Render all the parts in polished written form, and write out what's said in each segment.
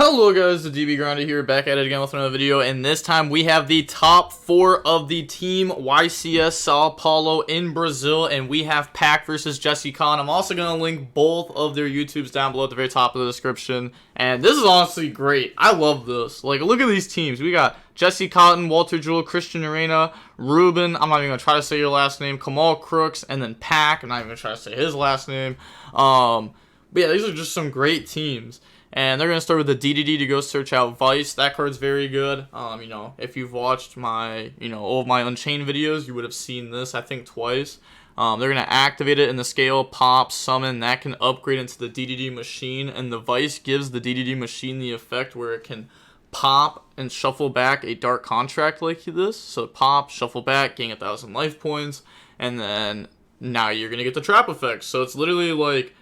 Hello guys, the DB Grinder here, back at it again with another video, and this time we have the top 4 of the team YCS Sao Paulo in Brazil, and we have Pac versus Jesse Con. I'm also going to link both of their YouTubes down below at the very top of the description, and this is honestly great. I love this. Like, look at these teams. We got Jesse Cotton, Walter Jewell, Christian Arena, Ruben, I'm not even going to try to say your last name, Kamal Crooks, and then Pac, I'm not even going to try to say his last name. But yeah, these are just some great teams. And they're going to start with the DDD to go search out Vice. That card's very good. If you've watched my, all of my Unchained videos, you would have seen this, I think, twice. They're going to activate it in the scale, pop, summon. That can upgrade into the DDD machine. And the Vice gives the DDD machine the effect where it can pop and shuffle back a dark contract like this. So pop, shuffle back, gain 1,000 life points. And then now you're going to get the trap effect. So it's literally like...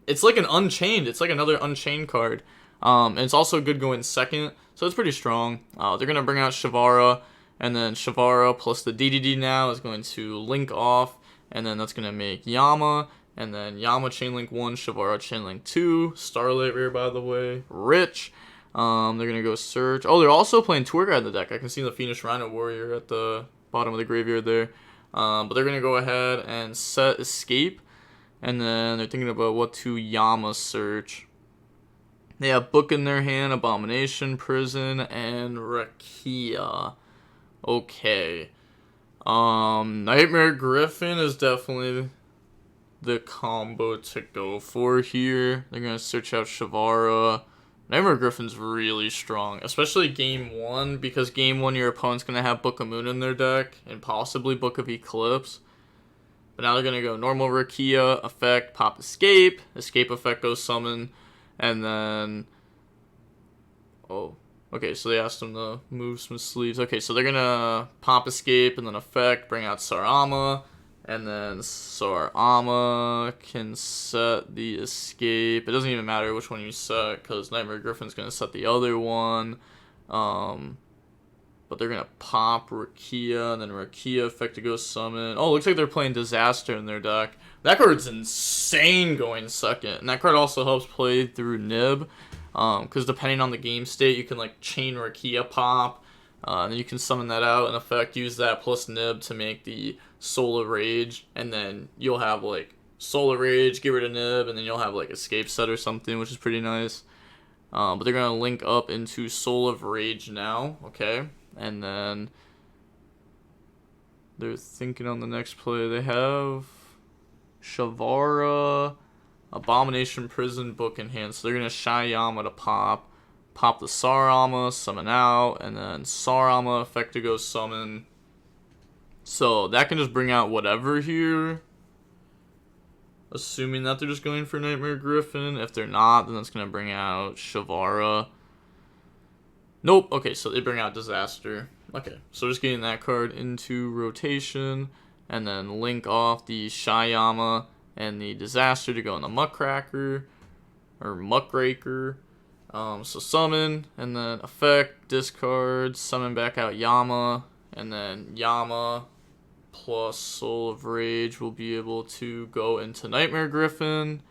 It's like an Unchained. It's like another Unchained card. And it's also good going second. So it's pretty strong. They're going to bring out Shavara. And then Shavara plus the DDD now is going to link off. And then that's going to make Yama. And then Yama Chainlink 1, Shavara Chainlink 2. Starlight Rare, by the way. Rich. They're going to go search. Oh, they're also playing Tour Guide in the deck. I can see the Phoenix Rhino Warrior at the bottom of the graveyard there. But they're going to go ahead and set Escape. And then they're thinking about what to Yama search. They have Book in their hand, Abomination, Prison, and Rakia. Okay. Nightmare Griffin is definitely the combo to go for here. They're going to search out Shavara. Nightmare Griffin's really strong, especially game 1, because game 1 your opponent's going to have Book of Moon in their deck, and possibly Book of Eclipse. But now they're going to go normal Rakia, effect, pop escape. Escape effect goes summon. And then... Oh. Okay, so they asked them to move some sleeves. Okay, so they're going to pop escape and then effect, bring out Sarama. And then Sarama can set the escape. It doesn't even matter which one you set because Nightmare Griffin's going to set the other one. But they're going to pop Rakia, and then Rakia effect to go summon. Oh, looks like they're playing Disaster in their deck. That card's insane going second. And that card also helps play through Nib. Because depending on the game state, you can like chain Rakia pop. And then you can summon that out and effect use that plus Nib to make the Soul of Rage. And then you'll have like Soul of Rage, get rid of Nib, and then you'll have like Escape set or something, which is pretty nice. But they're going to link up into Soul of Rage now. Okay. And then they're thinking on the next play. They have Shavara, Abomination, Prison, Book in hand. So they're going to Shy Yama to pop the Sarama, summon out, and then Sarama effect to go summon. So that can just bring out whatever here. Assuming that they're just going for Nightmare Griffin. If they're not, then that's going to bring out Shavara. Nope. Okay, so they bring out Disaster. Okay, so just getting that card into rotation, and then link off the Shyama and the Disaster to go in the Muckraker, or Muckraker. So summon, and then effect, discard, summon back out Yama, and then Yama plus Soul of Rage will be able to go into Nightmare Griffin.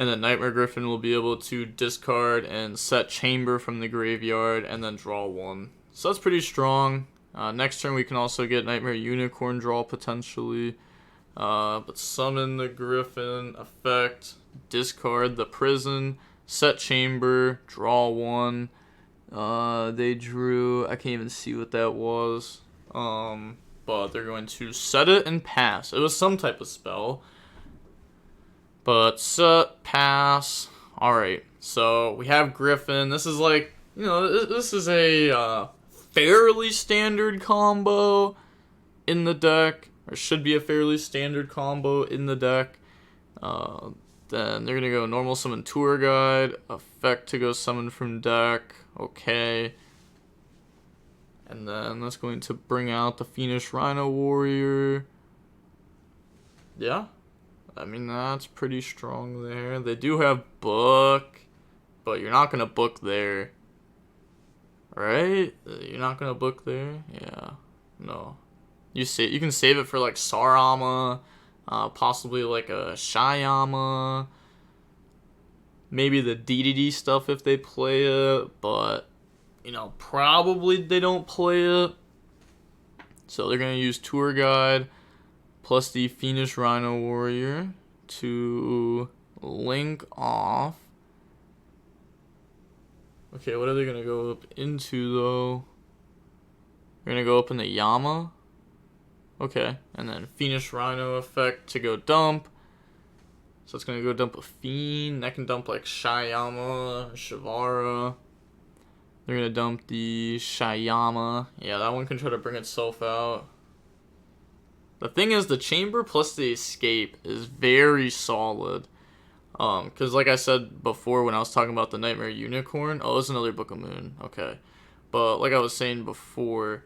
And then Nightmare Griffin will be able to discard and set Chamber from the graveyard and then draw 1. So that's pretty strong. Next turn we can also get Nightmare Unicorn draw potentially. But summon the Griffin, effect, discard the Prison, set Chamber, draw 1. They drew, I can't even see what that was. But they're going to set it and pass. It was some type of spell. But set, pass. Alright, so we have Griffin. This is like, this is a fairly standard combo in the deck. Or should be a fairly standard combo in the deck. Then they're going to go normal summon Tour Guide. Effect to go summon from deck. Okay. And then that's going to bring out the Phoenix Rhino Warrior. Yeah. I mean, that's pretty strong there. They do have Book, but you're not going to book there. Right? You're not going to book there? Yeah. No. You can save it for, like, Sarama, possibly, like, a Shyama. maybe the DDD stuff if they play it, but, you know, probably they don't play it. So they're going to use Tour Guide plus the Fiendish Rhino Warrior to link off. Okay, what are they going to go up into, though? They're going to go up in the Yama. Okay, and then Fiendish Rhino effect to go dump. So it's going to go dump a Fiend. That can dump like Shyama, Shivara. They're going to dump the Shyama. Yeah, that one can try to bring itself out. The thing is, the Chamber plus the Escape is very solid. Because like I said before when I was talking about the Nightmare Unicorn. Oh, it's another Book of Moon. Okay. But like I was saying before,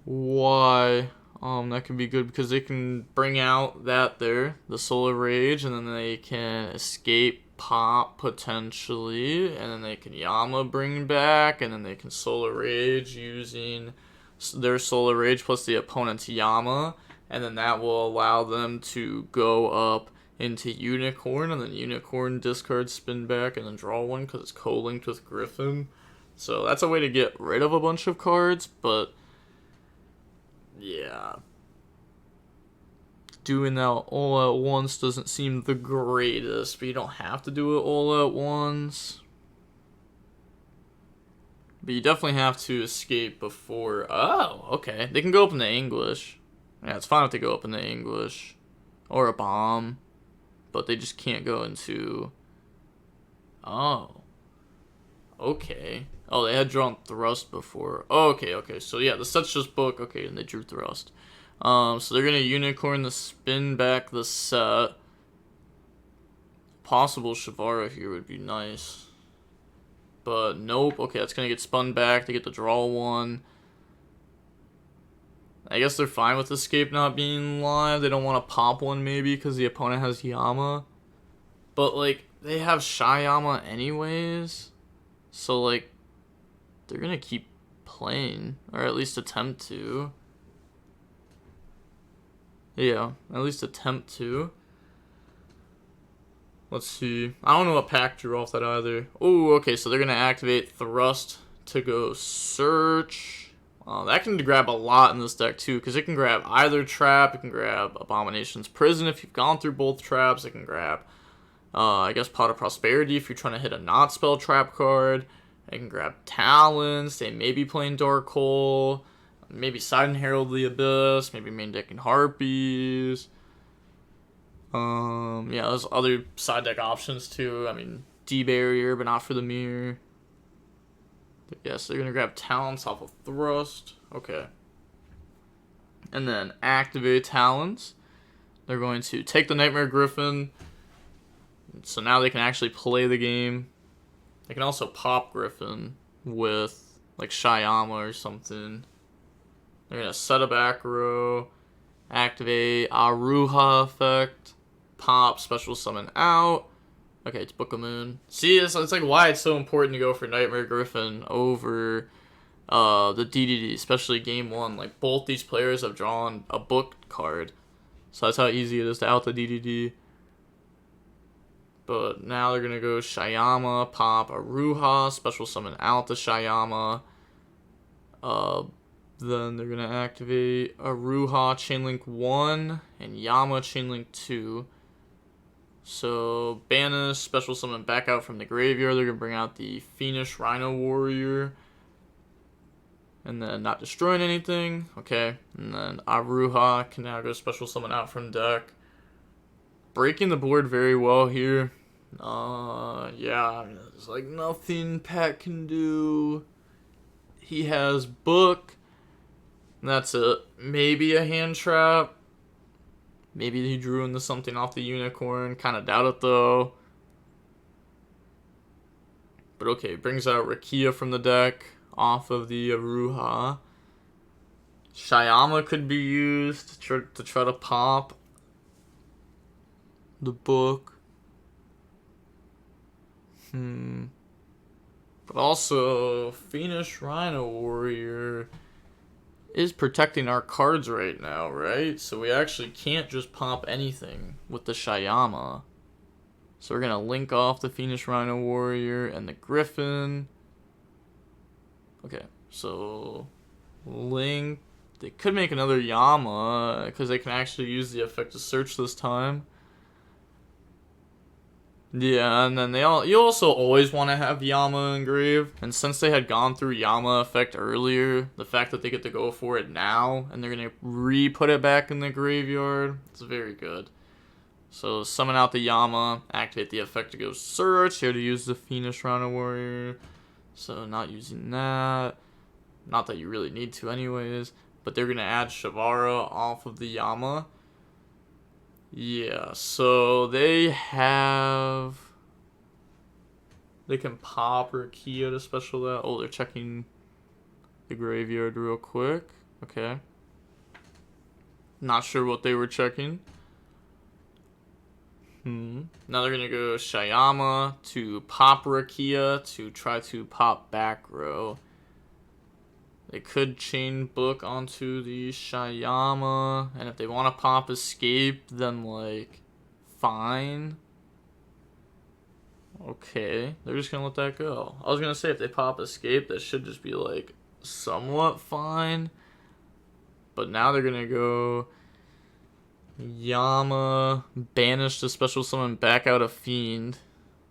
why... that can be good because they can bring out the Solar Rage, and then they can escape Pop potentially, and then they can Yama bring back, and then they can Solar Rage using their Solar Rage plus the opponent's Yama, and then that will allow them to go up into Unicorn, and then Unicorn discard, spin back, and then draw one because it's co-linked with Griffin. So that's a way to get rid of a bunch of cards, but yeah, doing that all at once doesn't seem the greatest, but you don't have to do it all at once. But you definitely have to escape before... Oh, okay. They can go up in the English. Yeah, it's fine if they go up in the English. Or a bomb. But they just can't go into... Oh. Okay. Oh, they had drawn Thrust before. Oh, okay. So yeah, the set's just book. Okay, and they drew Thrust. So they're going to Unicorn the spin back the set. Possible Shivara here would be nice. But nope. Okay, that's going to get spun back. They get to draw one. I guess they're fine with Escape not being live. They don't want to pop one maybe because the opponent has Yama. But, like, they have Shyama anyways. So, like, they're going to keep playing. Or at least attempt to. Yeah, at least attempt to. Let's see. I don't know what pack drew off that either. Oh, okay, so they're going to activate Thrust to go Search. That can grab a lot in this deck, too, because it can grab either trap. It can grab Abomination's Prison if you've gone through both traps. It can grab, I guess, Pot of Prosperity if you're trying to hit a not spell trap card. It can grab Talons. They may be playing Dark Hole. Maybe Side and Herald the Abyss. Maybe main decking Harpies. Yeah, there's other side deck options too. I mean, D-Barrier, but not for the mirror. But yes, they're going to grab Talons off of Thrust. Okay. And then activate Talons. They're going to take the Nightmare Griffin. So now they can actually play the game. They can also pop Griffin with, like, Shyama or something. They're going to set a back row. Activate Aruha effect. Pop, special summon out. Okay, it's Book of Moon. See, it's like why it's so important to go for Nightmare Griffin over the DDD, especially game one. Like, both these players have drawn a book card. So that's how easy it is to out the DDD. But now they're going to go Shyama, pop Aruha, special summon out the Shyama. Then they're going to activate Aruha, Chainlink 1, and Yama, Chainlink 2. So, banish, special summon back out from the graveyard. They're going to bring out the Fiendish Rhino Warrior. And then not destroying anything. Okay. And then Aruha can now go special summon out from deck. Breaking the board very well here. Yeah, there's like nothing Pat can do. He has book. And that's it. Maybe a hand trap. Maybe he drew into something off the Unicorn. Kind of doubt it, though. But okay, brings out Rakia from the deck off of the Aruha. Shyama could be used to try to pop the book. But also, Fiendish Rhino Warrior is protecting our cards right now, right? So we actually can't just pop anything with the Shyama. So we're going to link off the Phoenix Rhino Warrior and the Griffin. Okay, so link. They could make another Yama because they can actually use the effect to search this time. Yeah, and then you also always want to have Yama engraved. And since they had gone through Yama effect earlier, the fact that they get to go for it now and they're going to re-put it back in the graveyard, it's very good. So summon out the Yama, activate the effect to go search. Here to use the Phoenix Rhino Warrior. So not using that. Not that you really need to anyways. But they're going to add Shavara off of the Yama. Yeah, so they can pop Rakia to special that. Oh, they're checking the graveyard real quick. Okay. Not sure what they were checking. Now they're going to go Shayama to pop Rakia to try to pop back row. They could chain book onto the Shayama, and if they want to pop escape, then like, fine. Okay, they're just gonna let that go. I was gonna say if they pop escape, that should just be like somewhat fine. But now they're gonna go Yama, banish the special summon back out of Fiend.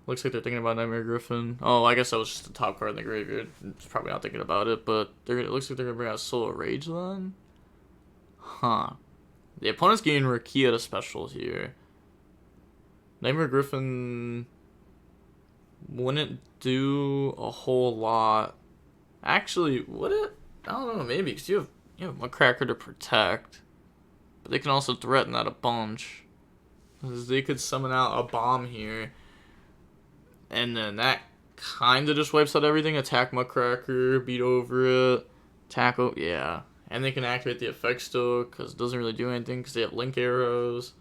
Looks like they're thinking about Nightmare Griffin. Oh, I guess that was just the top card in the graveyard. It's probably not thinking about it, but it looks like they're going to bring out Soul of Rage then? Huh. The opponent's getting Rakia to special here. Nightmare Griffin wouldn't do a whole lot. Actually, would it? I don't know, maybe, because you have Muckracker to protect. But they can also threaten that a bunch. Because they could summon out a bomb here. And then that kind of just wipes out everything. Attack Muckracker, beat over it, tackle, yeah. And they can activate the effect still, because it doesn't really do anything, because they have link arrows.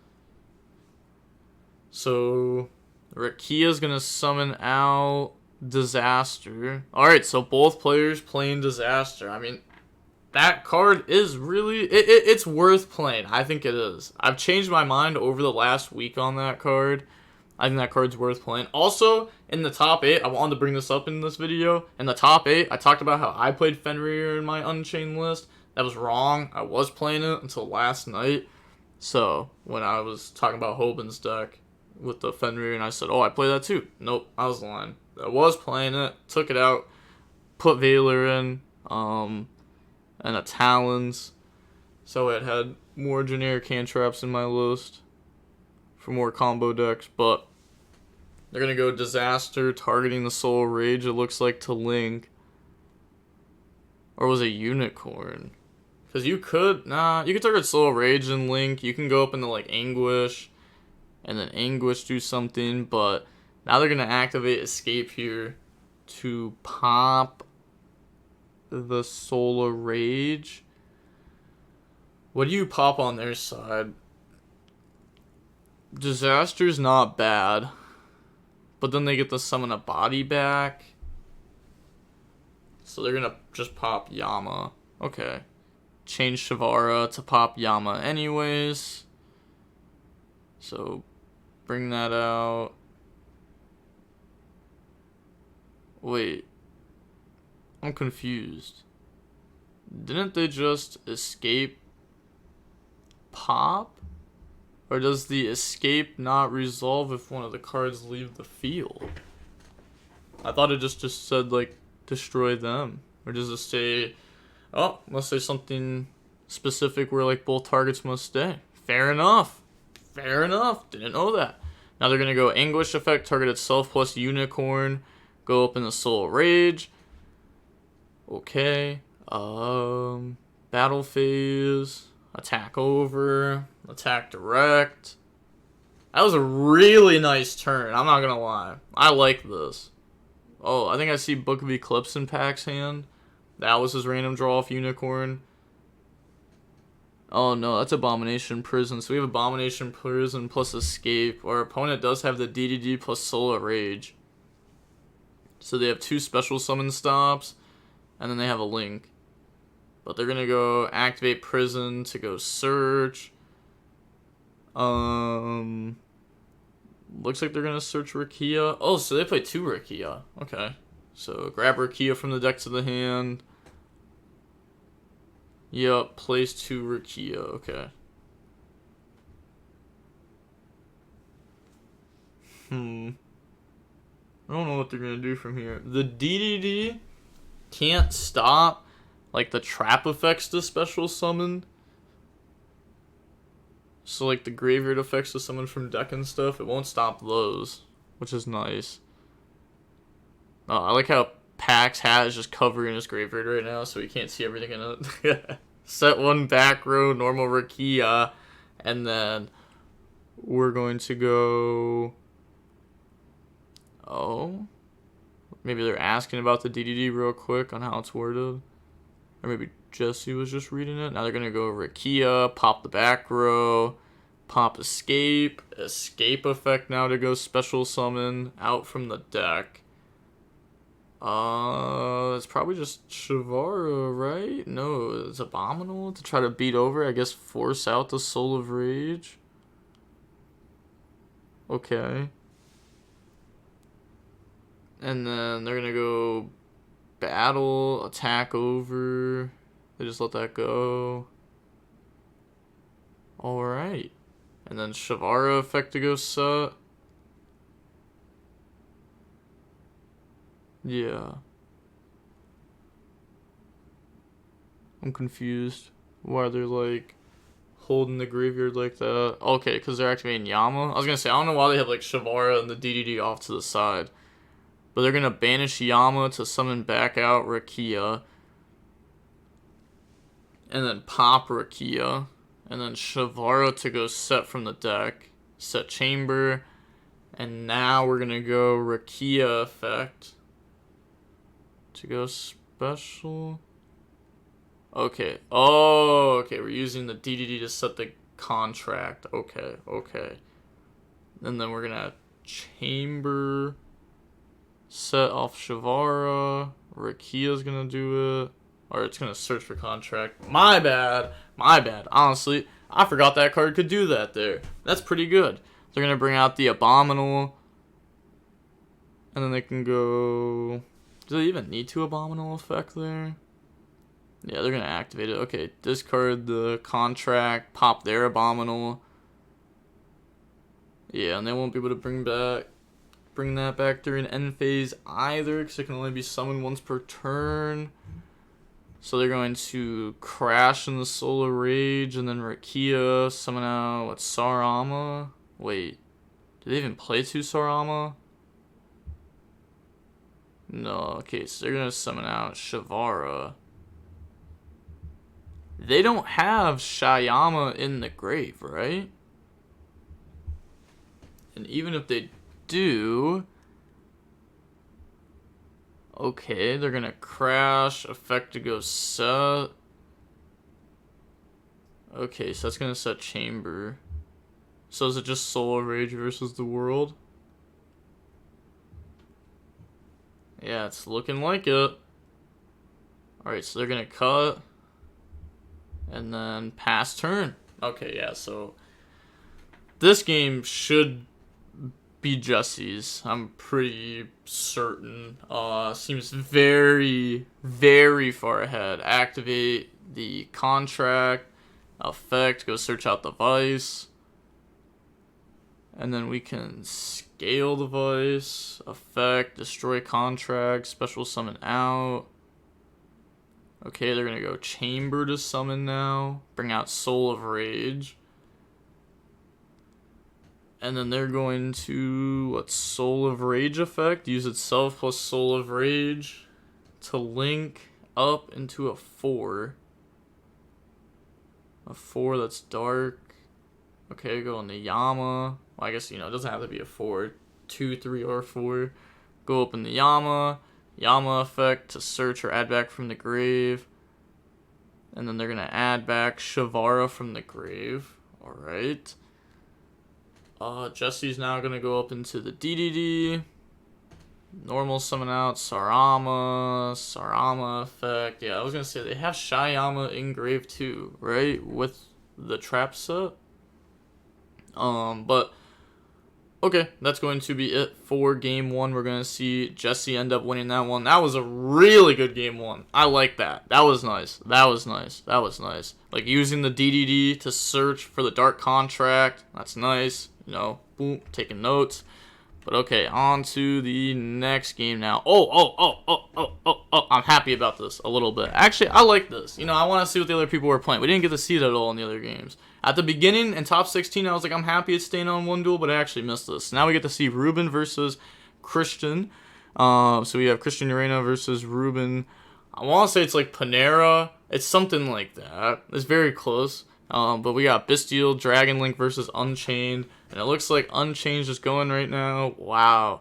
So, Rakia's going to summon out Disaster. Alright, so both players playing Disaster. I mean, that card is really, it's worth playing. I think it is. I've changed my mind over the last week on that card. I think that card's worth playing. Also, in the top 8, I wanted to bring this up in this video. In the top 8, I talked about how I played Fenrir in my Unchained list. That was wrong. I was playing it until last night. So, when I was talking about Hoban's deck with the Fenrir, and I said, oh, I play that too. Nope, I was lying. I was playing it, took it out, put Valor in, and a Talons. So it had more generic hand traps in my list for more combo decks, but they're going to go Disaster, targeting the Soul Rage, it looks like, to Link. Or was it Unicorn? Because you could target Soul Rage and Link. You can go up into, like, Anguish, and then Anguish do something, but now they're going to activate Escape here to pop the Solar Rage. What do you pop on their side? Disaster's not bad. But then they get to summon a body back. So they're going to just pop Yama. Okay. Change Shavara to pop Yama anyways. So bring that out. Wait. I'm confused. Didn't they just escape pop? Or does the escape not resolve if one of the cards leave the field? I thought it just said, like, destroy them. Or does it say, oh, must say something specific where, like, both targets must stay. Fair enough. Fair enough. Didn't know that. Now they're going to go Anguish effect, target itself plus Unicorn. Go up in the Soul Rage. Okay. Battle phase. Attack over. Attack direct. That was a really nice turn. I'm not going to lie. I like this. Oh, I think I see Book of Eclipse in Pack's hand. That was his random draw off Unicorn. Oh no, that's Abomination Prison. So we have Abomination Prison plus Escape. Our opponent does have the DDD plus Solar Rage. So they have 2 special summon stops. And then they have a Link. But they're going to go activate Prison to go search. Looks like they're going to search YuGiOh. Oh, so they play 2 YuGiOh. Okay. So grab YuGiOh from the deck to the hand. Yep, plays 2 YuGiOh. Okay. I don't know what they're going to do from here. The DDD can't stop, like, the trap effects to special summon. So, like, the graveyard effects to summon from deck and stuff, it won't stop those, which is nice. Oh, I like how Pack's hat is just covering his graveyard right now, so he can't see everything in it. Set 1 back row, normal YuGiOh, and then we're going to go... Oh, maybe they're asking about the DDD real quick on how it's worded. Or maybe Jesse was just reading it. Now they're going to go YuGiOh, pop the back row, pop escape effect now to go special summon out from the deck. It's probably just Shavara, right? No, it's Abominable to try to beat over, I guess force out the Soul of Rage. Okay. And then they're going to go battle, attack over. They just let that go. Alright. And then Shavara effect to go set. Yeah. I'm confused why they're like holding the graveyard like that. Okay, because they're activating Yama. I was going to say, I don't know why they have like Shavara and the DDD off to the side. But they're going to banish Yama to summon back out YuGiOh. And then pop YuGiOh. And then Shavara to go set from the deck. Set chamber. And now we're going to go YuGiOh effect. To go special. Okay. Oh, okay. We're using the DDD to set the contract. Okay, okay. And then we're going to chamber... Set off Shavara. YuGiOh's gonna do it. Or it's gonna search for contract. My bad. My bad. Honestly, I forgot that card could do that there. That's pretty good. They're gonna bring out the Abominable. And then they can go... Do they even need to Abominable effect there? Yeah, they're gonna activate it. Okay, discard the contract. Pop their Abominable. Yeah, and they won't be able to bring that back during end phase either, because it can only be summoned once per turn. So they're going to crash in the Soul of Rage, and then YuGiOh, summon out, what, Sarama? Wait, do they even play 2 Sarama? No, okay, so they're going to summon out Shavara. They don't have Shayama in the grave, right? And even if they do... Okay, they're gonna crash, effect to go set. Okay, so that's gonna set chamber. So is it just Soul of Rage versus the world? Yeah, it's looking like it. Alright, so they're gonna cut. And then pass turn. Okay, yeah, so this game should be Jesse's. I'm pretty certain. Seems very, very far ahead. Activate the contract. Effect. Go search out the vice. And then we can scale the vice. Effect. Destroy contract. Special summon out. Okay, they're going to go chamber to summon now. Bring out Soul of Rage. And then they're going to, what, Soul of Rage effect? Use itself plus Soul of Rage to link up into a 4. A 4 that's dark. Okay, go on the Yama. Well, I guess, you know, it doesn't have to be a 4. 2, 3, or 4. Go up in the Yama. Yama effect to search or add back from the grave. And then they're going to add back Shavara from the grave. Alright. Jesse's now going to go up into the DDD. Normal summon out Sarama. Sarama effect. Yeah, I was going to say they have Shayama in grave too, right? With the trap set. But Okay, that's going to be it for game one. We're going to see Jesse end up winning that one. That was a really good game one. I like that. That was nice. That was nice. That was nice. Like using the DDD to search for the dark contract. That's nice. You know, boom, taking notes. But okay, on to the next game now. Oh, I'm happy about this a little bit. Actually, I like this. You know, I want to see what the other people were playing. We didn't get to see it at all in the other games. At the beginning, in top 16, I was like, I'm happy it's staying on one duel, but I actually missed this. Now we get to see Ruben versus Christian. So we have Christian Urena versus Ruben. I want to say it's like Panera. It's something like that. It's very close. But we got Bestial, Dragon Link versus Unchained. And it looks like Unchained is going right now. Wow.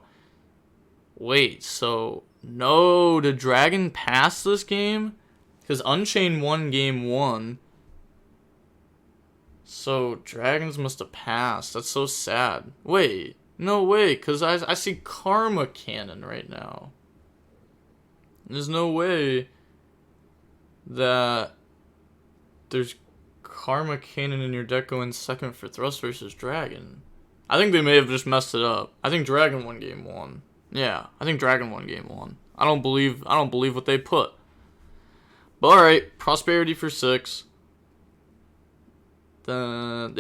Wait, so no, did Dragon pass this game? Because Unchained won game one. So Dragons must have passed. That's so sad. Wait, no way, because I see Karma Cannon right now. There's no way that there's Karma Cannon in your deck going second for Thrust versus Dragon. I think they may have just messed it up. I think Dragon won game one. Yeah, I think Dragon won game one. I don't believe what they put. But alright, Prosperity for 6. They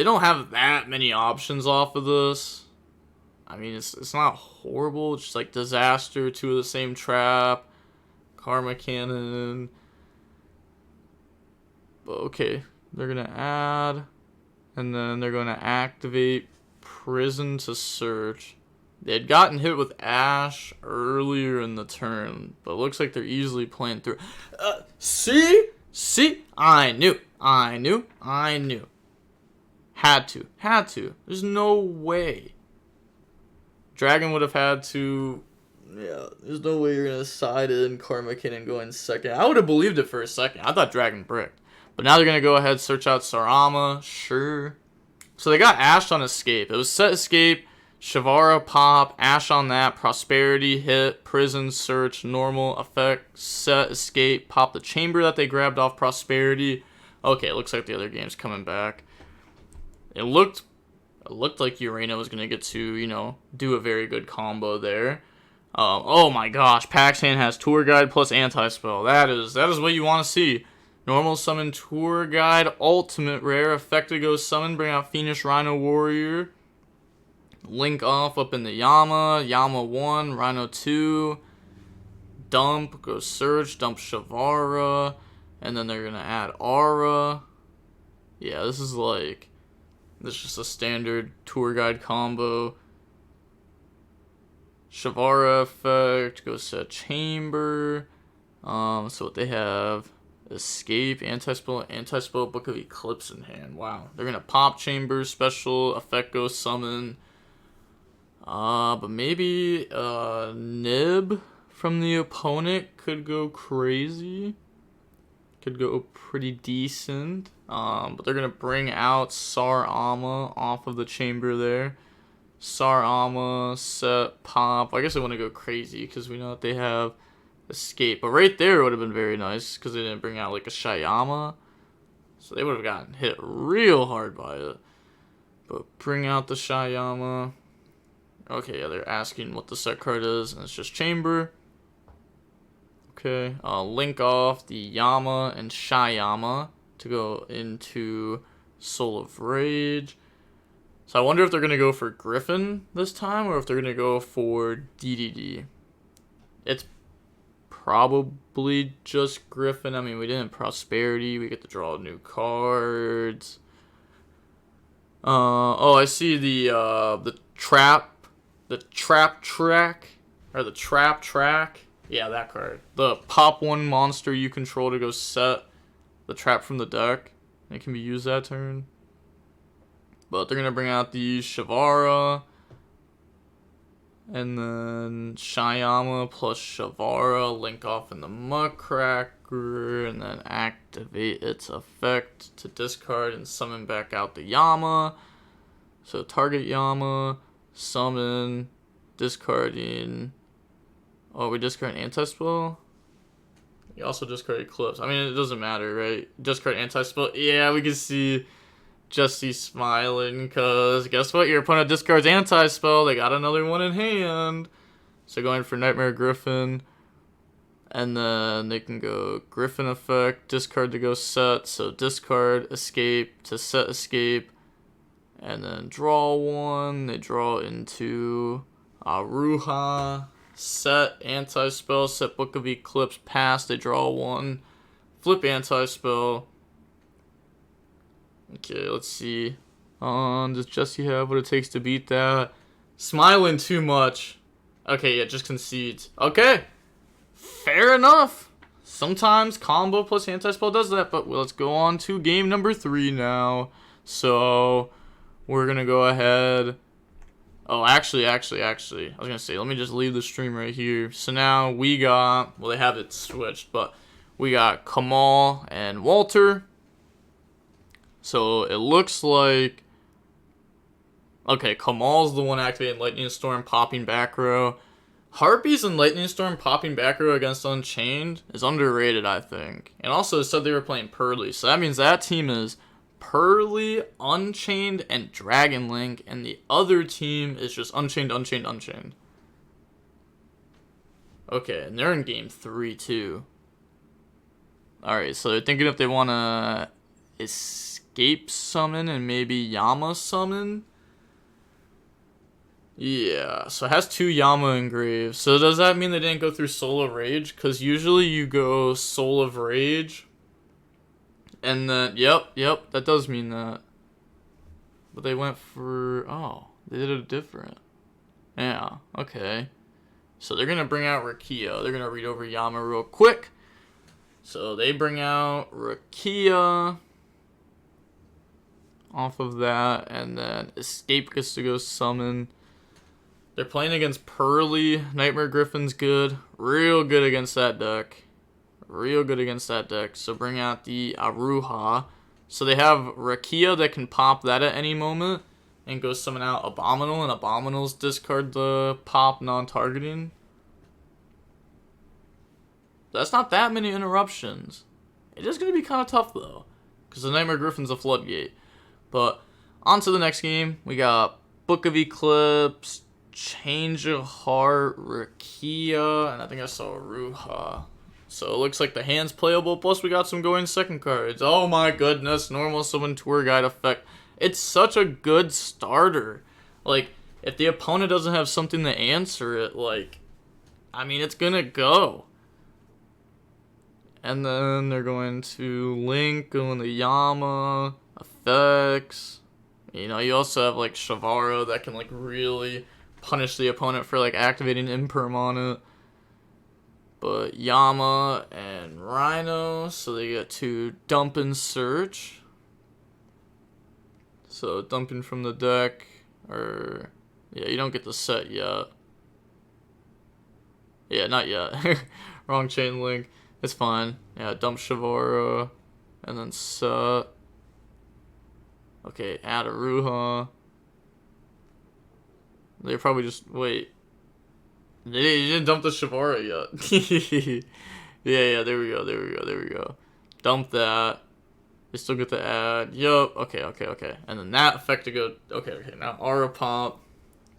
don't have that many options off of this. I mean, it's not horrible. It's just like Disaster, 2 of the same trap, Karma Cannon. But okay, they're gonna add, and then they're gonna activate Prison to search. They had gotten hit with Ash earlier in the turn, but it looks like they're easily playing through. See, I knew. Had to. There's no way. Dragon would have had to. Yeah, there's no way you're going to side in Karma Cannon going second. I would have believed it for a second. I thought Dragon bricked. But now they're going to go ahead, search out Sarama. Sure. So they got Ash on Escape. It was set Escape, Shavara pop, Ash on that, Prosperity, hit, Prison, search, normal, effect, set, Escape, pop the Chamber that they grabbed off Prosperity. Okay, it looks like the other game's coming back. It looked like Urena was going to get to, you know, do a very good combo there. Oh my gosh, Pack's hand has Tour Guide plus Anti-Spell. That is what you want to see. Normal summon Tour Guide, ultimate rare, effective goes summon, bring out Phoenix Rhino Warrior. Link off up in the Yama 1, Rhino 2. Dump, go search, dump Shavara. And then they're going to add Aura. Yeah, this is just a standard Tour Guide combo. Shavara effect, go set Chamber. So what they have, Escape, Anti-Spell, Book of Eclipse in hand. Wow. They're going to pop Chamber, special, effect go summon. But maybe Nib from the opponent could go crazy. Could go pretty decent. But they're going to bring out Sarama off of the Chamber there. Sarama, set, pop. I guess they want to go crazy because we know that they have Escape. But right there would have been very nice because they didn't bring out like a Shyama. So they would have gotten hit real hard by it. But bring out the Shyama. Okay, yeah, they're asking what the set card is, and it's just Chamber. Okay, link off the Yama and Shyama to go into Soul of Rage. So I wonder if they're going to go for Griffin this time, or if they're going to go for DDD. It's probably just Griffin. I mean, we didn't Prosperity. We get to draw new cards. Oh, I see the trap track. Yeah, that card. The pop 1 monster you control to go set the trap from the deck. It can be used that turn. But they're going to bring out the Shavara. And then Shyama plus Shavara. Link off in the Muckracker. And then activate its effect to discard and summon back out the Yama. So target Yama. Summon. Discarding. Oh, we discard Anti-Spell? You also discard Eclipse. I mean, it doesn't matter, right? Discard Anti-Spell. Yeah, we can see Jesse smiling, because guess what? Your opponent discards anti-spell. They got another one in hand. So going for Nightmare Griffin. And then they can go Griffin effect, discard to go set. So discard, escape to set escape. And then draw one. They draw into Aruha. Set anti-spell, set Book of Eclipse, pass. They draw one. Flip anti-spell. Okay, let's see. Does Jesse have what it takes to beat that? Smiling too much. Okay, yeah, just concedes. Okay. Fair enough. Sometimes combo plus anti-spell does that, but let's go on to game number 3 now. So, we're going to go ahead. Oh, actually, I was going to say, let me just leave the stream right here. So now we got, well, they have it switched, but we got Kamal and Walter. So it looks like, okay, Kamal's the one activating Lightning Storm, popping back row. Harpies and Lightning Storm popping back row against Unchained is underrated, I think. And also it said they were playing Pearly, so that means that team is Pearly, Unchained, and Dragon Link, and the other team is just Unchained, Unchained, Unchained. Okay, and they're in game 3 too. Alright, so they're thinking if they want to escape summon and maybe Yama summon. Yeah, so it has 2 Yama engraved. So does that mean they didn't go through Soul of Rage? Because usually you go Soul of Rage. And then, yep, that does mean that. But they went for, oh, they did it different. Yeah, okay. So they're going to bring out YuGiOh. They're going to read over Yama real quick. So they bring out YuGiOh off of that. And then Escape gets to go summon. They're playing against Pearly. Nightmare Griffin's good. Real good against that deck. So bring out the Aruha. So they have YuGiOh that can pop that at any moment. And go summon out Abominal. And Abominals discard the pop non-targeting. That's not that many interruptions. It is going to be kind of tough though. Because the Nightmare Griffin's a floodgate. But on to the next game. We got Book of Eclipse, Change of Heart, YuGiOh, and I think I saw Aruha. So it looks like the hand's playable, plus we got some going second cards. Oh my goodness, normal summon tour guide effect. It's such a good starter. Like, if the opponent doesn't have something to answer it, like, I mean, it's gonna go. And then they're going to Link, going to Yama, effects. You know, you also have, like, Shavaro that can, like, really punish the opponent for, like, activating Imperm on it. But Yama and Rhino, so they get to dump and search. So dumping from the deck, or yeah, you don't get the set yet. Yeah, not yet. Wrong chain link. It's fine. Yeah, dump Shavara, and then set. Okay, add Aruha. They probably just wait. They didn't dump the Shavara yet. yeah, there we go. Dump that. They still get to add. Yup. Okay. And then that effect to go. Okay. Now Aura Pop.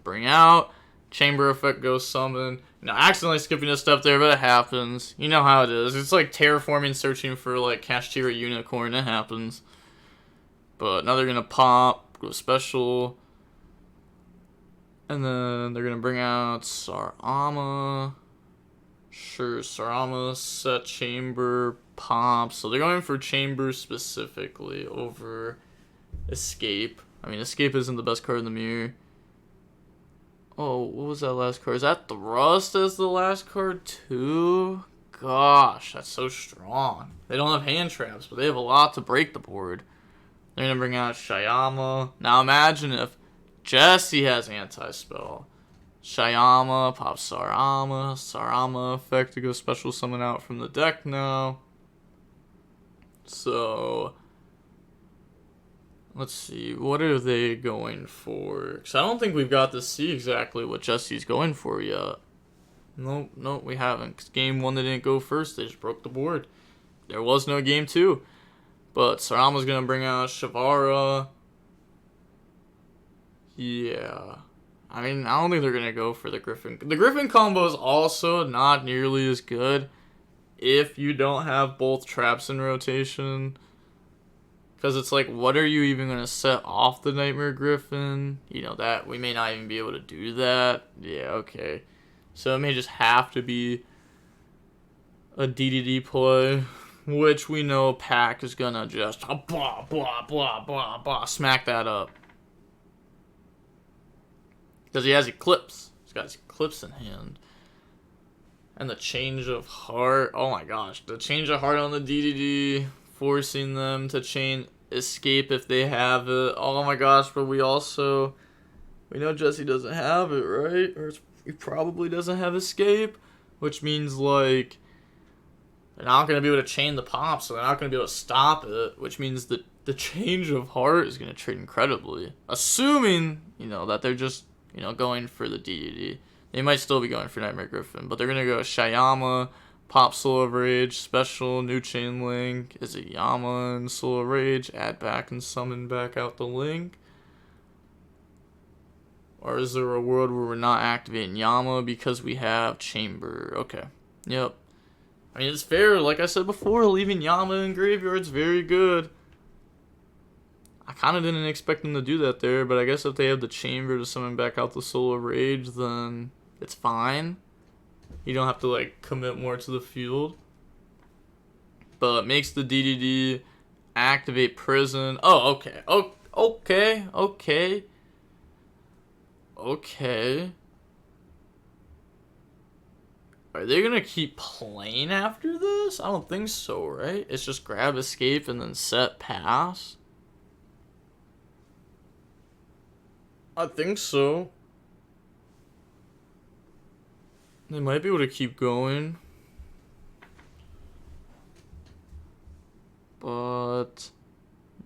Bring out. Chamber effect goes summon. Now, accidentally skipping a step there, but it happens. You know how it is. It's like terraforming, searching for like Kashtira Unicorn. It happens. But now they're gonna pop. Go special. And then they're going to bring out Sarama. Sure, Sarama, set Chamber, pop. So they're going for Chamber specifically over Escape. I mean, Escape isn't the best card in the mirror. Oh, what was that last card? Is that Thrust as the last card too? Gosh, that's so strong. They don't have hand traps, but they have a lot to break the board. They're going to bring out Shyama. Now imagine if Jesse has anti-spell. Shyama, pop Sarama. Sarama effect to go special summon out from the deck now. So, let's see. What are they going for? Because I don't think we've got to see exactly what Jesse's going for yet. Nope, we haven't. Because game 1 they didn't go first. They just broke the board. There was no game 2. But Sarama's going to bring out Shavara. Yeah. I mean, I don't think they're going to go for the Griffin. The Griffin combo is also not nearly as good if you don't have both traps in rotation. Because it's like, what are you even going to set off the Nightmare Griffin? You know, that we may not even be able to do that. Yeah, okay. So it may just have to be a DDD play, which we know Pac is going to just blah, blah, blah, blah, blah, smack that up. Because he has Eclipse. He's got his Eclipse in hand. And the change of heart. Oh my gosh. The change of heart on the DDD. Forcing them to chain escape if they have it. Oh my gosh. But we know Jesse doesn't have it, right? Or he probably doesn't have escape. Which means, like, they're not going to be able to chain the pop. So they're not going to be able to stop it. Which means that the change of heart is going to trade incredibly. Assuming, that they're just going for the DDD. They might still be going for Nightmare Griffin, but they're going to go Shayama, Pop Soul of Rage, Special, New Chain Link. Is it Yama and Soul of Rage? Add back and summon back out the link? Or is there a world where we're not activating Yama because we have Chamber? Okay. Yep. I mean, it's fair. Like I said before, leaving Yama in graveyard's very good. I kind of didn't expect them to do that there, but I guess if they have the Chamber to summon back out the Soul of Rage, then it's fine. You don't have to, like, commit more to the field. But it makes the DDD activate Prison. Oh, okay. Oh, okay. Okay. Okay. Are they going to keep playing after this? I don't think so, right? It's just grab Escape and then set Pass. I think so. They might be able to keep going. But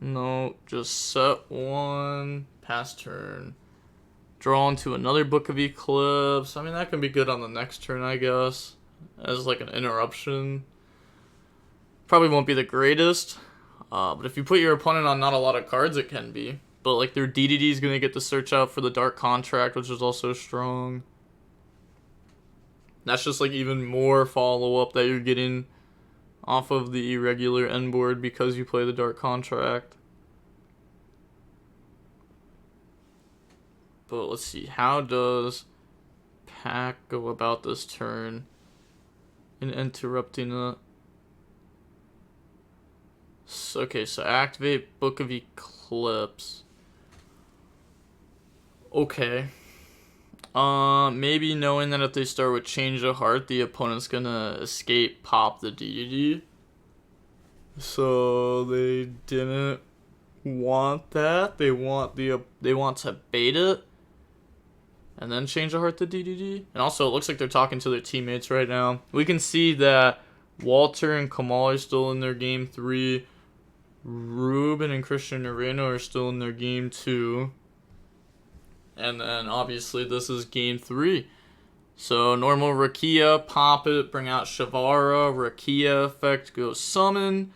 no, just set one, pass turn. Draw into another Book of Eclipse. I mean, that can be good on the next turn, I guess. As like an interruption. Probably won't be the greatest. But if you put your opponent on not a lot of cards, it can be. But, like, their DDD is going to get to search out for the Dark Contract, which is also strong. That's just, like, even more follow-up that you're getting off of the irregular end board because you play the Dark Contract. But let's see. How does Pac go about this turn in interrupting it? Okay, so activate Book of Eclipse. Okay. Maybe knowing that if they start with Change of Heart, the opponent's gonna escape pop the DDD. So they didn't want that. They want to bait it. And then Change of Heart the DDD. And also, it looks like they're talking to their teammates right now. We can see that Walter and Kamal are still in their game 3. Ruben and Christian Moreno are still in their game 2. And then, obviously, this is game 3. So, normal Rakia, pop it, bring out Shavara. Rakia effect, go summon.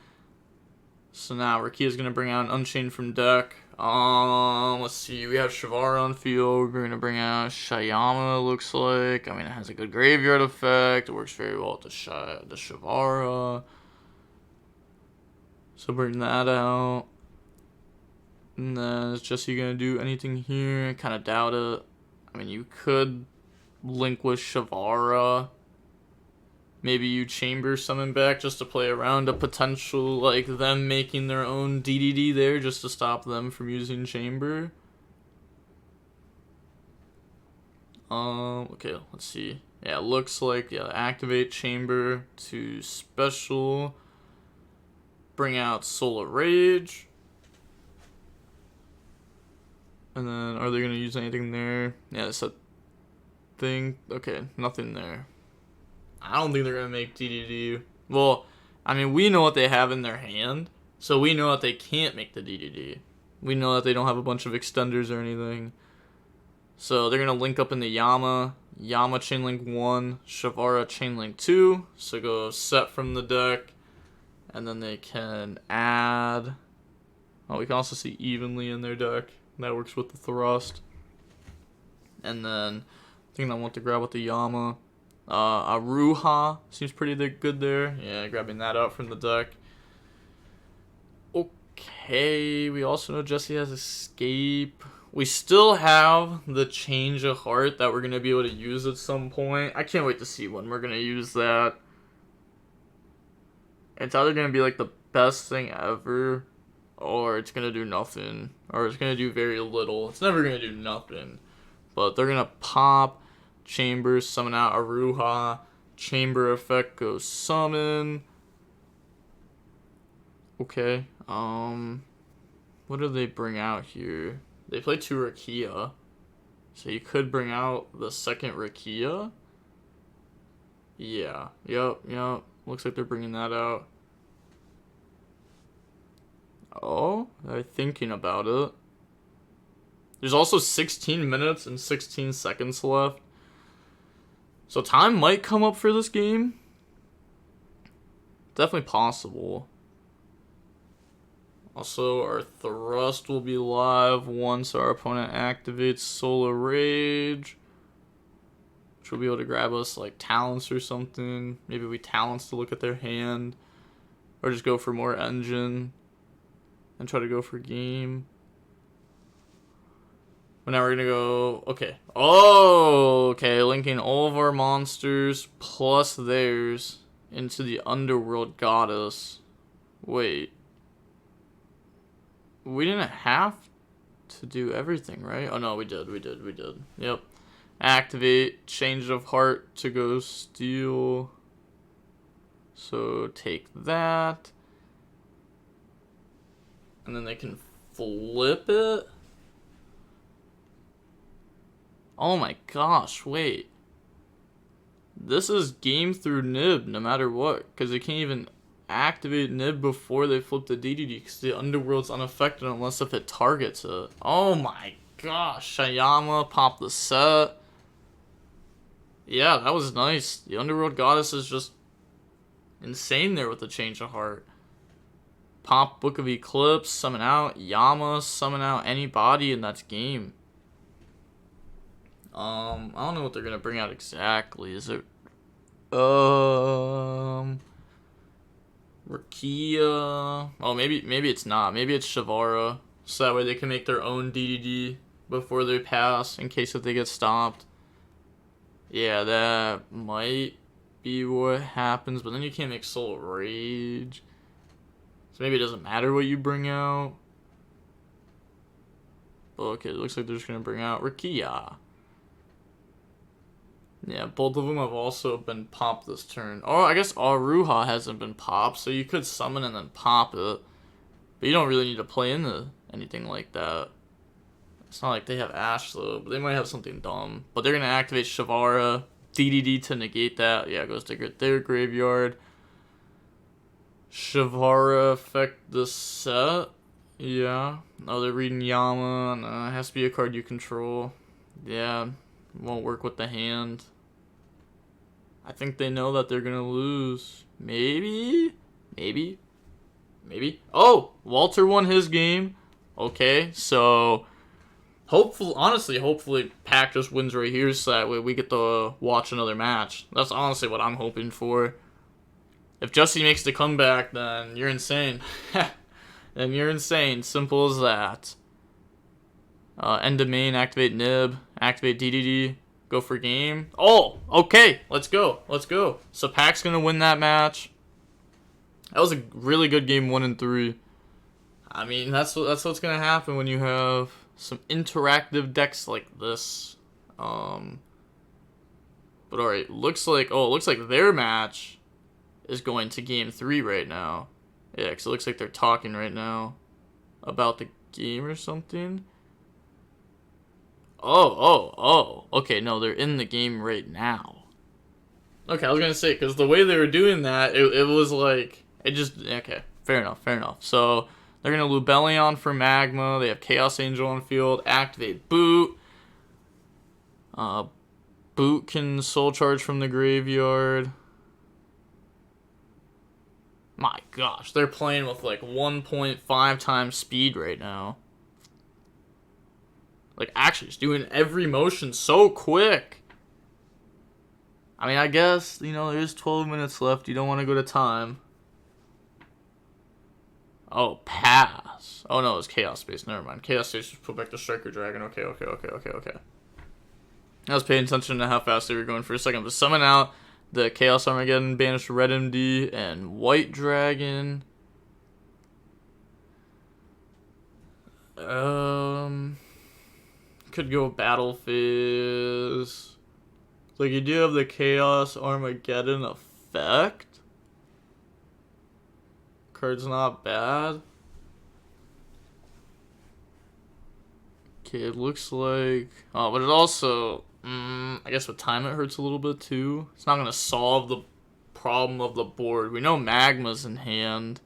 So now, Rakia's going to bring out an Unchained from deck. Let's see, we have Shavara on field. We're going to bring out Shayama, looks like. I mean, it has a good graveyard effect. It works very well with the Shavara. So, bring that out. And then is Jesse going to do anything here? Kind of doubt it. I mean, you could link with Shavara. Maybe you Chamber summon back just to play around a potential, like, them making their own DDD there just to stop them from using Chamber. Okay, let's see. Yeah, it looks like, activate Chamber to special. Bring out Soul of Rage. And then, are they going to use anything there? Yeah, it's a thing. Okay, nothing there. I don't think they're going to make DDD. Well, I mean, we know what they have in their hand. So we know that they can't make the DDD. We know that they don't have a bunch of extenders or anything. So they're going to link up in the Yama. Yama Chainlink 1, Shavara Chainlink 2. So go set from the deck. And then they can add... Oh, we can also see Evenly in their deck. That works with the Thrust. And then I think I want to grab with the Yama. Aruha seems pretty good there. Yeah, grabbing that out from the deck. Okay, we also know Jesse has Escape. We still have the Change of Heart that we're going to be able to use at some point. I can't wait to see when we're going to use that. It's either going to be like the best thing ever, or it's going to do nothing, or it's going to do very little. It's never going to do nothing. But they're going to pop Chambers, summon out Aruha. Chamber effect goes summon. Okay. What do they bring out here? They play 2 Rakia. So you could bring out the second Rakia. Yeah. Yep. Looks like they're bringing that out. Oh, they're thinking about it. There's also 16 minutes and 16 seconds left. So time might come up for this game. Definitely possible. Also, our Thrust will be live once our opponent activates Solar Rage. Which will be able to grab us like Talents or something. Maybe we Talents to look at their hand. Or just go for more Engine. And try to go for game. But now we're going to go... Okay. Oh, okay. Linking all of our monsters plus theirs into the Underworld Goddess. Wait. We didn't have to do everything, right? Oh, no, we did. Yep. Activate Change of Heart to go steal. So take that. And then they can flip it. Oh my gosh, wait. This is game through Nib no matter what. Because they can't even activate Nib before they flip the DDD. Because the Underworld's unaffected unless if it targets it. Oh my gosh. Shayama popped the set. Yeah, that was nice. The Underworld Goddess is just insane there with the Change of Heart. Pop Book of Eclipse, summon out Yama, summon out anybody, and that's game. I don't know what they're gonna bring out exactly. Is it Rakia? Oh, maybe it's not. Maybe it's Shavara. So that way they can make their own DDD before they pass in case if they get stopped. Yeah, that might be what happens, but then you can't make Soul Rage. So maybe it doesn't matter what you bring out. But okay, it looks like they're just gonna bring out Rakia. Yeah, both of them have also been popped this turn. Oh, I guess Aruha hasn't been popped, so you could summon and then pop it. But you don't really need to play into anything like that. It's not like they have Ash, though, but they might have something dumb. But they're going to activate Shavara, DDD to negate that. Yeah, it goes to their graveyard. Shavara affect the set. Yeah. Oh, they're reading Yama. No, it has to be a card you control. Yeah. Won't work with the hand. I think they know that they're gonna lose. Maybe. Oh, Walter won his game. Okay, so hopefully Pac just wins right here, so that way we get to watch another match. That's honestly what I'm hoping for. If Jesse makes the comeback, then you're insane. Then you're insane. Simple as that. End of main, activate Nib, activate DDD, go for game. Oh, okay, let's go. So Pac's gonna win that match. That was a really good game 1 and 3. I mean, that's what's gonna happen when you have some interactive decks like this. But alright, looks like their match is going to game 3 right now. Yeah, because it looks like they're talking right now about the game or something. Oh. Okay, no, they're in the game right now. Okay, I was going to say, because the way they were doing that, it was like, it just, okay, fair enough. So, they're going to Lubellion for Magma. They have Chaos Angel on field. Activate Boot. Boot can Soul Charge from the graveyard. My gosh, they're playing with like 1.5 times speed right now. Like, actually, just doing every motion so quick. I mean, I guess, you know, there's 12 minutes left. You don't want to go to time. Oh, pass. Oh, no, it's Chaos Space. Never mind. Chaos Space just put back the Striker Dragon. Okay. I was paying attention to how fast they were going for a second. But summon out the Chaos Armageddon, banish Red MD, and White Dragon. Could go Battle Phase. Like, you do have the Chaos Armageddon effect. Card's not bad. Okay, it looks like... Oh, but it also... I guess with time it hurts a little bit too. It's not going to solve the problem of the board. We know Magma's in hand.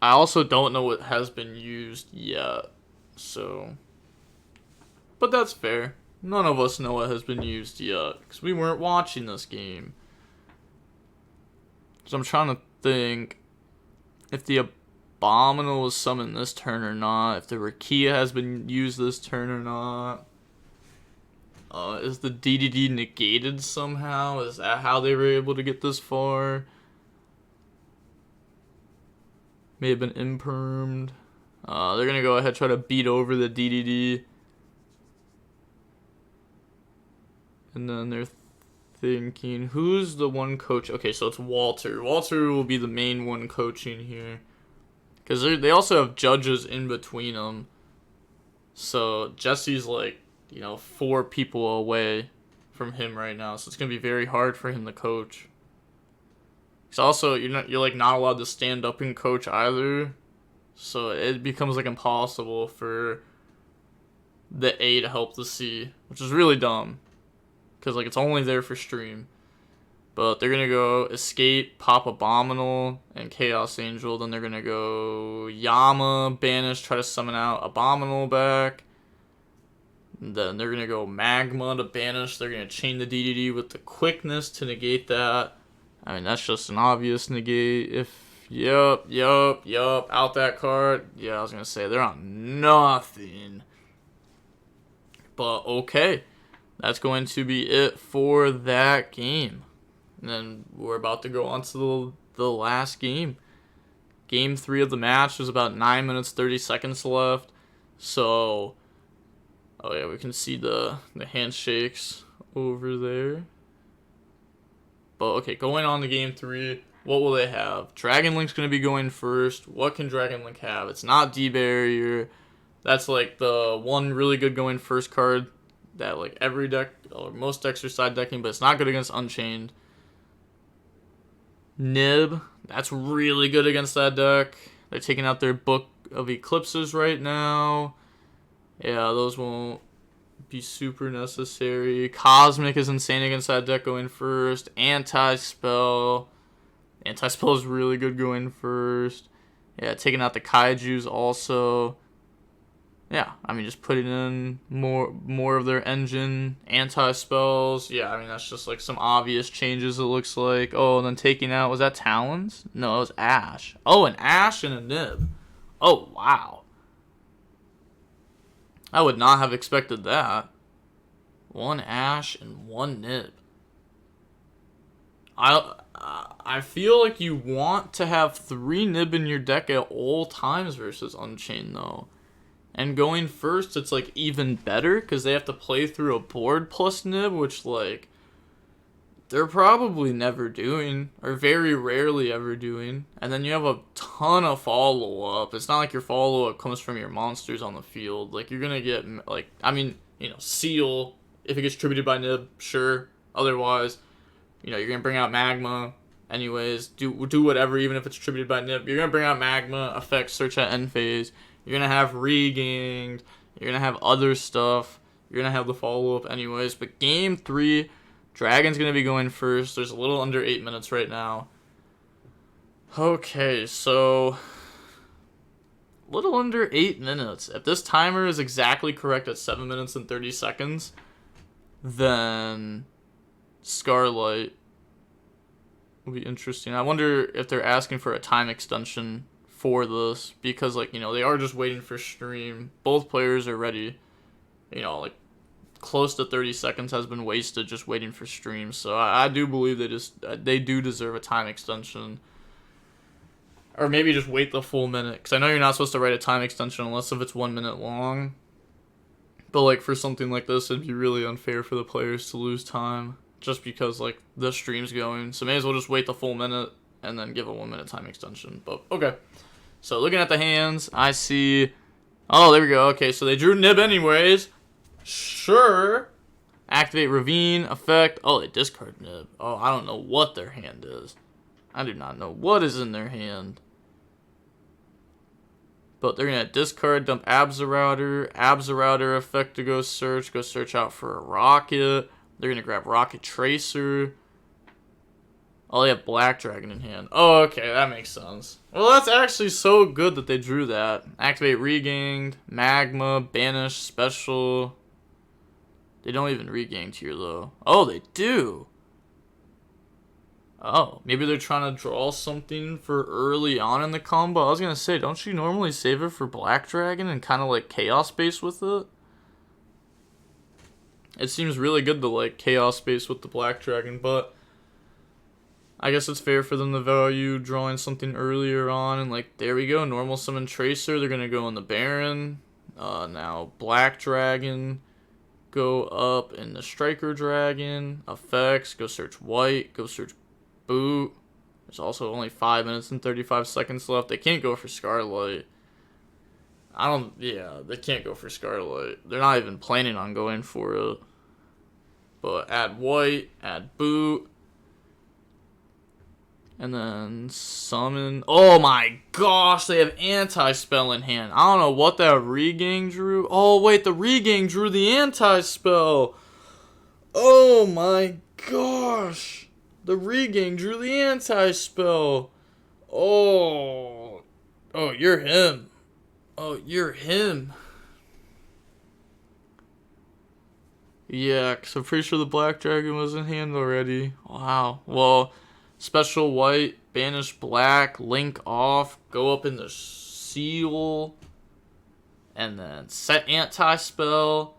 I also don't know what has been used yet. So... But that's fair. None of us know what has been used yet. Because we weren't watching this game. So I'm trying to think if the Abominable was summoned this turn or not. If the Rakia has been used this turn or not. Is the DDD negated somehow? Is that how they were able to get this far? May have been impermed. They're going to go ahead and try to beat over the DDD. And then they're thinking, who's the one coach? Okay, so it's Walter. Walter will be the main one coaching here. Because they also have judges in between them. So Jesse's like, you know, 4 people away from him right now. So it's going to be very hard for him to coach. Because also, you're like not allowed to stand up and coach either. So it becomes like impossible for the A to help the C. Which is really dumb. Because, like, it's only there for stream. But they're going to go Escape, pop Abominable, and Chaos Angel. Then they're going to go Yama, banish, try to summon out Abominable back. And then they're going to go Magma to banish. They're going to chain the DDD with the quickness to negate that. I mean, that's just an obvious negate. Yup, out that card. Yeah, I was going to say, they're on nothing. But, okay. That's going to be it for that game. And then we're about to go on to the last game. Game 3 of the match. There's about 9 minutes, 30 seconds left. So, oh yeah, we can see the handshakes over there. But, okay, going on to game 3. What will they have? Dragon Link's going to be going first. What can Dragon Link have? It's not D-Barrier. That's like the one really good going first card that like every deck or most decks are side decking, but it's not good against Unchained. Nib, that's really good against that deck. They're taking out their Book of Eclipses right now. Yeah, those won't be super necessary. Cosmic is insane against that deck going first. Anti-Spell. Anti-Spell is really good going first. Yeah, taking out the Kaijus also. Yeah, I mean, just putting in more of their engine, anti-spells. Yeah, I mean, that's just like some obvious changes, it looks like. Oh, and then taking out, was that Talons? No, it was Ash. Oh, an Ash and a Nib. Oh, wow. I would not have expected that. 1 Ash and 1 Nib. I feel like you want to have 3 Nib in your deck at all times versus Unchained, though. And going first, it's, like, even better, because they have to play through a board plus Nib, which, like, they're probably never doing, or very rarely ever doing. And then you have a ton of follow-up. It's not like your follow-up comes from your monsters on the field. Like, you're gonna get, like, I mean, you know, Seal, if it gets tributed by Nib, sure. Otherwise, you know, you're gonna bring out Magma. Anyways, do whatever, even if it's tributed by Nib. You're gonna bring out Magma, affect search at end phase. You're going to have Regained. You're going to have other stuff. You're going to have the follow-up anyways. But game 3, Dragon's going to be going first. There's a little under 8 minutes right now. Okay, so a little under 8 minutes. If this timer is exactly correct at 7 minutes and 30 seconds, then Scarlight will be interesting. I wonder if they're asking for a time extension for this because, like, you know, they are just waiting for stream. Both players are ready. You know, like, close to 30 seconds has been wasted just waiting for stream. So I do believe they do deserve a time extension. Or maybe just wait the full minute. Because I know you're not supposed to write a time extension unless if it's 1 minute long. But, like, for something like this, it'd be really unfair for the players to lose time. Just because, like, the stream's going. So may as well just wait the full minute and then give a 1 minute time extension. But, okay. So, looking at the hands, I see... Oh, there we go. Okay, so they drew Nib anyways. Sure. Activate Ravine, effect. Oh, they discard Nib. Oh, I don't know what their hand is. I do not know what is in their hand. But they're going to discard, dump Absorouter. Absorouter, effect to go search. Go search out for a Rocket. They're going to grab Rocket Tracer. Oh, they have Black Dragon in hand. Oh, okay, that makes sense. Well, that's actually so good that they drew that. Activate Regained, Magma, Banish, Special. They don't even regain tier, though. Oh, they do. Oh, maybe they're trying to draw something for early on in the combo. I was going to say, don't you normally save it for Black Dragon and kind of like Chaos Space with it? It seems really good to like Chaos Space with the Black Dragon, but I guess it's fair for them to value drawing something earlier on. And like, there we go, normal summon Tracer. They're going to go on the Baron. Now, Black Dragon. Go up in the Striker Dragon. Effects. Go search White. Go search Boot. There's also only 5 minutes and 35 seconds left. They can't go for Scarlight. Yeah, they can't go for Scarlight. They're not even planning on going for it. But add White. Add Boot. And then summon. Oh my gosh, they have anti-spell in hand. I don't know what that Regain drew. Oh wait, the Regain drew the anti-spell. Oh my gosh. The Regain drew the anti-spell. Oh. Oh, you're him. Oh, you're him. Yeah, because I'm pretty sure the Black Dragon was in hand already. Wow. Well, Special White, Banish Black, Link off, go up in the Seal, and then set Anti-Spell,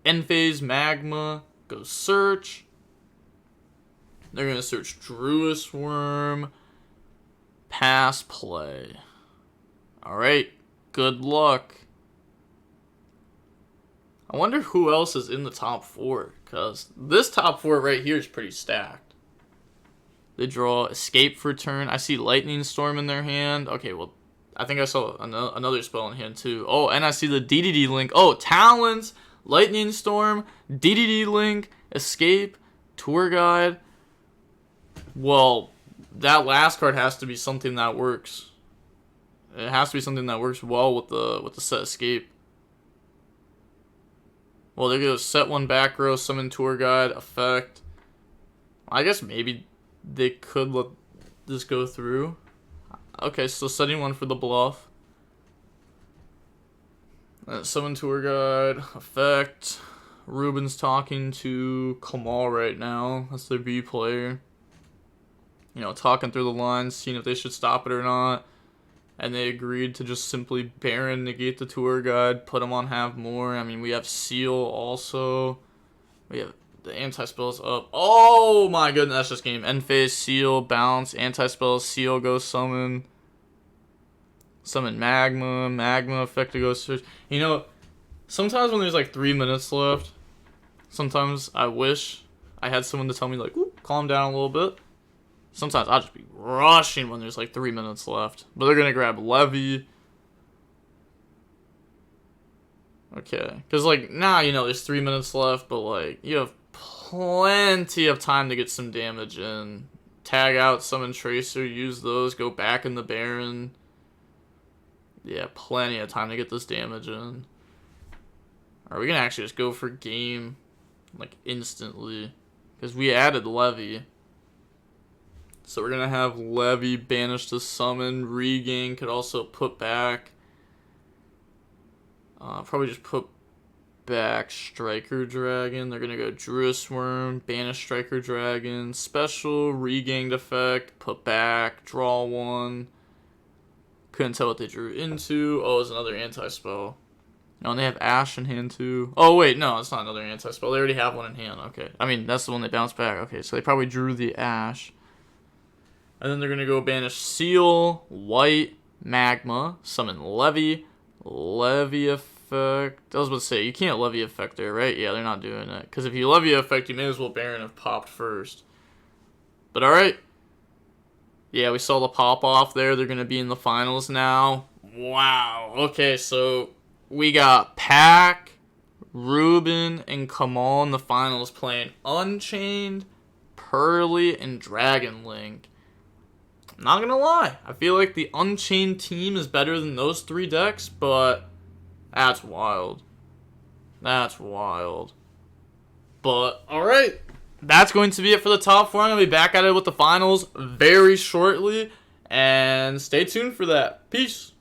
End Phase Magma, go search. They're going to search Druis Worm, pass play. Alright, good luck. I wonder who else is in the top 4, because this top 4 right here is pretty stacked. They draw Escape for turn. I see Lightning Storm in their hand. Okay, well, I think I saw another spell in hand too. Oh, and I see the DDD Link. Oh, Talons, Lightning Storm, DDD Link, Escape, Tour Guide. Well, that last card has to be something that works. It has to be something that works well with the set Escape. Well, they're going to set one back row, summon Tour Guide, effect. I guess maybe they could let this go through. Okay, so setting one for the bluff. Summon Tour Guide, effect. Ruben's talking to Kamal right now. That's their B player. You know, talking through the lines, seeing if they should stop it or not. And they agreed to just simply Baron, negate the Tour Guide, put them on have more. I mean, we have Seal also. We have the anti-spell's up. Oh my goodness, that's just game. End phase, Seal, bounce, anti-spell, Seal, go summon. Summon Magma, Magma, effect to go search. You know, sometimes when there's like 3 minutes left, sometimes I wish I had someone to tell me like, calm down a little bit. Sometimes I'll just be rushing when there's like 3 minutes left. But they're going to grab Levy. Okay. Because like now, you know, there's 3 minutes left, but like you have plenty of time to get some damage in. Tag out, summon Tracer, use those, go back in the Baron. Yeah, plenty of time to get this damage in. Are we going to actually just go for game like instantly? Because we added Levy. So we're going to have Levy banish to summon. Regain could also put back. Probably just put back Striker Dragon. They're going to go Druis Worm, banish Striker Dragon, special, regained effect, put back, draw one. Couldn't tell what they drew into. Oh, it's another anti-spell. No, and they have Ash in hand too. Oh, wait, no, it's not another anti-spell. They already have one in hand. Okay. I mean, that's the one they bounced back. Okay, so they probably drew the Ash. And then they're going to go banish Seal, White, Magma, summon Levy, Levy Effect. I was about to say, you can't Levy Effect there, right? Yeah, they're not doing it. Because if you Levy Effect, you may as well Baron have popped first. But alright. Yeah, we saw the pop-off there. They're going to be in the finals now. Wow. Okay, so we got Pac, Ruben, and Kamal in the finals playing Unchained, Pearly, and Dragon Link. I'm not gonna lie, I feel like the Unchained team is better than those 3 decks, but that's wild. That's wild. But, alright, that's going to be it for the top 4. I'm going to be back at it with the finals very shortly, and stay tuned for that. Peace.